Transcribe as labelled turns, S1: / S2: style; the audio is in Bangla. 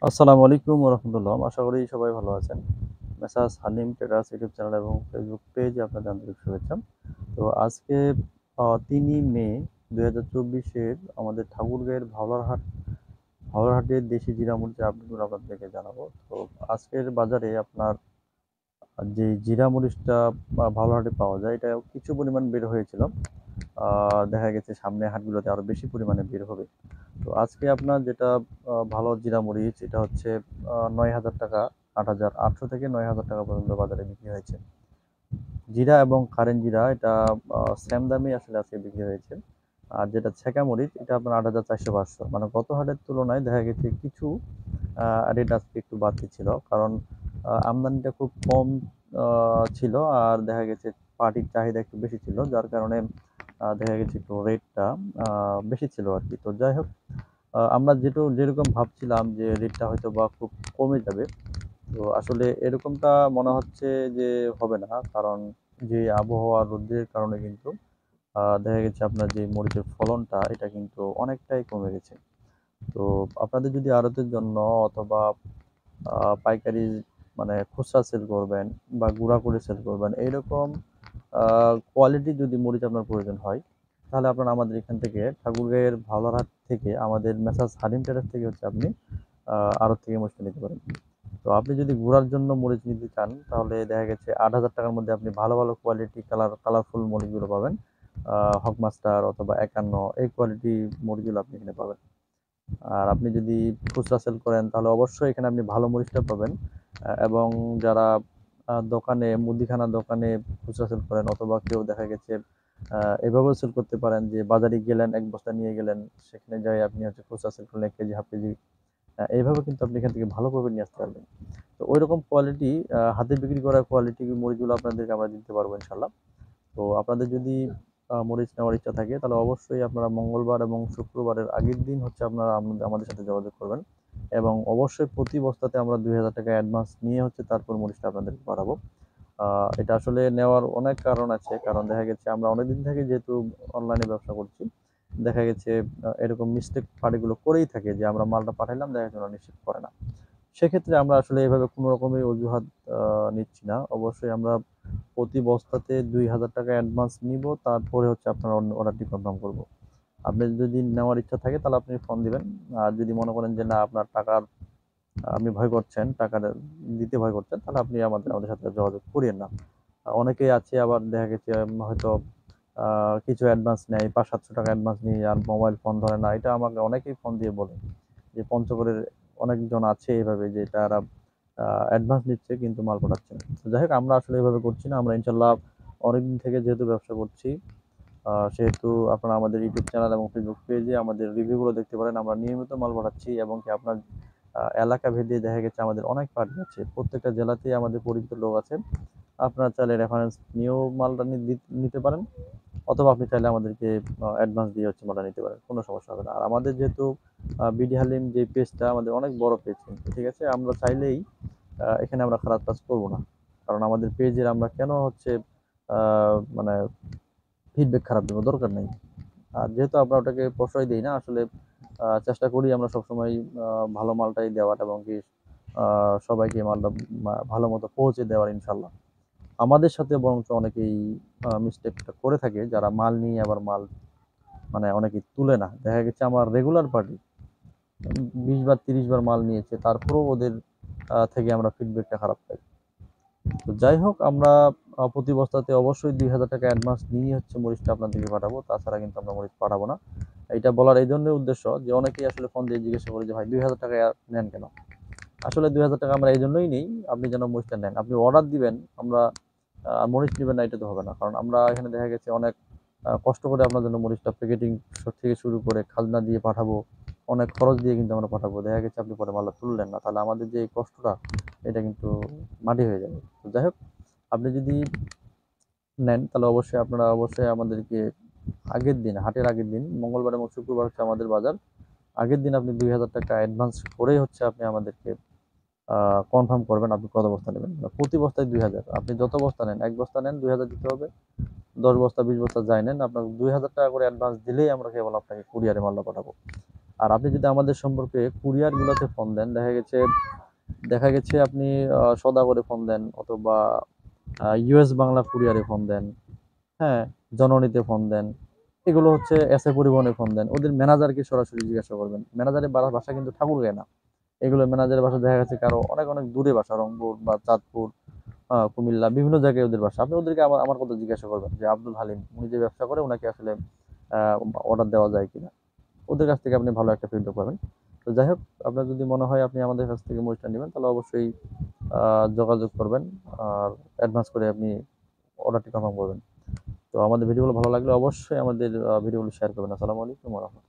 S1: আসসালামু আলাইকুম রহমতুল্লাহ। আশা করি সবাই ভালো আছেন। Messrs Halim traders YouTube channel এবং ফেসবুক পেজে আপনাদের আন্তরিক শুভেচ্ছা। তো আজকে ৩ই মে ২০২৪ এর আমাদের ঠাকুরগাঁয়ের হাওড়াহাটের দেশি জিরা মরিচের আপডেটগুলো আপনাদেরকে জানাবো। তো আজকের বাজারে আপনার যে জিরা মরিচটা হাওড়াহাটে পাওয়া যায়, এটা কিছু পরিমাণ বের হয়েছিল। দেখা গেছে সামনের হাটগুলোতে আরো বেশি পরিমাণে বের হবে। তো আজকে আপনার যেটা ভালো জিরা মরিচ, এটা হচ্ছে ৯,০০০ টাকা, ৮,৮০০ থেকে ৯,০০০ টাকা পর্যন্ত বাজারে বিক্রি হয়েছে। জিরা এবং কারেন্ট জিরা এটা সেম দামে আসলে আজকে বিক্রি হয়েছে। আর যেটা ছেঁকা মরিচ, এটা আপনার ৮,৪০০-৫০০, মানে গত হাটের তুলনায় দেখা গেছে কিছু রেট আজকে একটু বাড়তি ছিল, কারণ আমদানিটা খুব কম ছিল। আর দেখা গেছে পাটির চাহিদা একটু বেশি ছিল, যার কারণে দেখা গেছে একটু রেটটা বেশি ছিল আর কি। তো যাই হোক, আমরা যেরকম ভাবছিলাম যে রেটটা হয়তো বা খুব কমে যাবে, তো আসলে এরকমটা মনে হচ্ছে যে হবে না। কারণ যে আবহাওয়া রোদের কারণে কিন্তু দেখা গেছে আপনার যে মরিচের ফলনটা, এটা কিন্তু অনেকটাই কমে গেছে। তো আপনাদের যদি আড়তের জন্য অথবা পাইকারি, মানে খুচরা সেল করবেন বা গুঁড়া করে সেল করবেন, এইরকম কোয়ালিটি যদি মরিচ আপনার প্রয়োজন হয়, তাহলে আপনারা আমাদের এখান থেকে ঠাকুরগাঁয়ের ভাওলারহাট থেকে আমাদের মেসার্স হালিম ট্রেডার্স থেকে হচ্ছে আপনি আড়ত থেকে মরিচটা নিতে পারেন। তো আপনি যদি গুঁড়ার জন্য মরিচ নিতে চান, তাহলে দেখা গেছে ৮,০০০ টাকার মধ্যে আপনি ভালো ভালো কোয়ালিটি কালারফুল মরিচগুলো পাবেন। হক মাস্টার অথবা ৫১, এই কোয়ালিটি মরিচগুলো আপনি এখানে পাবেন। আর আপনি যদি খুচরা সেল করেন, তাহলে অবশ্যই এখানে আপনি ভালো মরিচটা পাবেন। এবং যারা দোকানে, মুদিখানা দোকানে খুচরা সেল করেন, অথবা কেউ দেখা গেছে এভাবেও সেল করতে পারেন যে বাজারে গেলেন, এক বস্তা নিয়ে গেলেন, সেখানে যাই আপনি হচ্ছে খুচরা সেল করলেন ১ কেজি, হাফ কেজি, এইভাবে কিন্তু আপনি এখান থেকে ভালো প্রফিট নিয়ে আসতে পারবেন। তো ওইরকম কোয়ালিটি, হাতে বিক্রি করা কোয়ালিটি মরিচগুলো আপনাদেরকে আমরা দিতে পারবো ইনশাল্লাহ। তো আপনাদের যদি মরিচ নেওয়ার ইচ্ছা থাকে, তাহলে অবশ্যই আপনারা মঙ্গলবার এবং শুক্রবারের আগের দিন হচ্ছে আপনারা আমাদের সাথে যোগাযোগ করবেন। এবং অবশ্যই প্রতি বস্তাতে আমরা ২,০০০ টাকা অ্যাডভান্স নিয়ে হচ্ছে তারপর মরিচটা আপনাদেরকে পাঠাবো। এটা আসলে নেওয়ার অনেক কারণ আছে। কারণ দেখা গেছে আমরা অনেকদিন থেকে যেহেতু অনলাইনে ব্যবসা করছি, দেখা গেছে এরকম মিস্টেক পার্টিগুলো করেই থাকে যে আমরা মালটা পাঠাইলাম, দেখা গেছে ওরা নিশ্চিত করে না। সেক্ষেত্রে আমরা আসলে এভাবে কোনো রকমের অজুহাত নিচ্ছি না। অবশ্যই আমরা প্রতি বস্তাতে ২,০০০ টাকা অ্যাডভান্স নিব, তারপরে হচ্ছে আপনার অর্ডারটি কনফার্ম করব। আপনি যদি নেওয়ার ইচ্ছা থাকে, তাহলে আপনি ফোন দিবেন। আর যদি মনে করেন যে না, আপনার টাকার আপনি ভয় করছেন, টাকাটা দিতে ভয় করছেন, তাহলে আপনি আমাদের সাথে যোগাযোগ করিয়েন না। অনেকেই আছে আবার দেখা গেছে হয়তো কিছু অ্যাডভান্স নেয়, ৫০০-৭০০ টাকা অ্যাডভান্স নিয়ে আর মোবাইল ফোন ধরে না। এটা আমাকে অনেকেই ফোন দিয়ে বলে যে পঞ্চগড়ের অনেকজন আছে এভাবে, যে তারা অ্যাডভান্স নিচ্ছে কিন্তু মাল পাঠাচ্ছে না। তো যাই হোক, আমরা আসলে এভাবে করছি না। আমরা ইনশাল্লাহ অনেকদিন থেকে যেহেতু ব্যবসা করছি, সেহেতু আপনারা আমাদের ইউটিউব চ্যানেল এবং ফেসবুক পেজে আমাদের রিভিউগুলো দেখতে পারেন। আমরা নিয়মিত মাল পাঠাচ্ছি, এবং কি আপনার এলাকা ভেদে দেখা গেছে আমাদের অনেক পার্টি আছে। প্রত্যেকটা জেলাতেই আমাদের পরিচিত লোক আছে। আপনারা চাইলে রেফারেন্স নিয়েও মালটা নিতে পারেন, অথবা আপনি চাইলে আমাদেরকে অ্যাডভান্স দিয়ে হচ্ছে মালটা নিতে পারেন। কোনো সমস্যা হবে না। আর আমাদের যেহেতু বিডি হালিম যে পেজটা, আমাদের অনেক বড় পেজ কিন্তু, ঠিক আছে? আমরা চাইলেই এখানে আমরা খারাপ কাজ করব না। কারণ আমাদের পেজের আমরা কেন হচ্ছে মানে ফিডব্যাক খারাপ দেবো? দরকার নেই। আর যেহেতু আমরা ওটাকে প্রশ্রয় দিই না আসলে, চেষ্টা করি আমরা সবসময় ভালো মালটাই দেওয়ার, এবং কি সবাইকে মালটা ভালো মতো পৌঁছে দেওয়ার ইনশাল্লাহ। আমাদের সাথে বরঞ্চ অনেকেই মিস্টেকটা করে থাকে, যারা মাল নিয়ে আবার মাল, মানে অনেকেই তুলে না। দেখা গেছে আমার রেগুলার পার্টি ২০ বার ৩০ বার মাল নিয়েছে, তারপরেও ওদের থেকে আমরা ফিডব্যাকটা খারাপ পাই। তো যাই হোক, আমরা প্রতি বস্তাতে অবশ্যই ২,০০০ টাকা অ্যাডভান্স নিয়ে হচ্ছে মরিচটা আপনাদেরকে পাঠাবো। তাছাড়া কিন্তু আমরা মরিচ পাঠাবো না। এটা বলার এই জন্যই উদ্দেশ্য যে অনেকেই আসলে ফোন দিয়ে জিজ্ঞাসা করে যে ভাই ২,০০০ টাকা নেন কেন? আসলে ২,০০০ টাকা আমরা এই জন্যই নিই, আপনি যেন মরিচটা নেন। আপনি অর্ডার দিবেন, আমরা মরিচ নিবেন না এটা তো হবে না। কারণ আমরা এখানে দেখা গেছে অনেক কষ্ট করে আপনার জন্য মরিচটা প্যাকেটিং থেকে শুরু করে খাজনা দিয়ে পাঠাবো। অনেক খরচ দিয়ে কিন্তু আমরা পাঠাবো। দেখা গেছে আপনি পরে মালটা তুললেন না। তাহলে আমাদের যে এই কষ্টটা, এটা কিন্তু মাটি হয়ে যাবে। তো যাই হোক, আপনি যদি নেন, তাহলে অবশ্যই আপনারা অবশ্যই আমাদেরকে আগের দিন, হাটের আগের দিন, মঙ্গলবার এবং শুক্রবার হচ্ছে আমাদের বাজার। আগের দিন আপনি ২,০০০ টাকা অ্যাডভান্স করেই হচ্ছে আপনি আমাদেরকে কনফার্ম করবেন আপনি কত বস্তা নেবেন। প্রতি বস্তায় ২,০০০। আপনি যত বস্তা নেন, ১ বস্তা নেন ২,০০০ দিতে হবে। ১০ বস্তা ২০ বস্তা যাই নেন, আপনার ২,০০০ টাকা করে অ্যাডভান্স দিলেই আমরা কেবল আপনাকে কুরিয়ারে মালটা পাঠাবো। আর আপনি যদি আমাদের সম্পর্কে কুরিয়ারগুলোতে ফোন দেন, দেখা গেছে আপনি সদাগরে ফোন দেন অথবা ইউএস বাংলা কুরিয়ারে ফোন দেন, হ্যাঁ, জননীতে ফোন দেন, এগুলো হচ্ছে এসএ পরিবহনে ফোন দেন, ওদের ম্যানেজারকে সরাসরি জিজ্ঞাসা করবেন। ম্যানেজারের বাসা কিন্তু ঠাকুরগাঁও না, এগুলো ম্যানেজারের বাসা দেখা গেছে কারো অনেক অনেক দূরে বাসা, রংপুর বা চাঁদপুর, কুমিল্লা, বিভিন্ন জায়গায় ওদের বাসা। আপনি ওদেরকে আমার কথা জিজ্ঞাসা করবেন যে আব্দুল হালিম উনি যে ব্যবসা করে ওনাকে আসলে অর্ডার দেওয়া যায় কিনা। ওদের কাছ থেকে আপনি ভালো একটা ফিডব্যাক পাবেন। তো যাই হোক, আপনার যদি মনে হয় আপনি আমাদের কাছ থেকে মরিচটা নেবেন, তাহলে অবশ্যই যোগাযোগ করবেন, আর অ্যাডভান্স করে আপনি অর্ডারটি কনফার্ম করবেন। তো আমাদের ভিডিওগুলো ভালো লাগলে অবশ্যই আমাদের ভিডিওগুলো শেয়ার করবেন। আসসালামু আলাইকুম ওয়া রাহমাতুল্লাহ।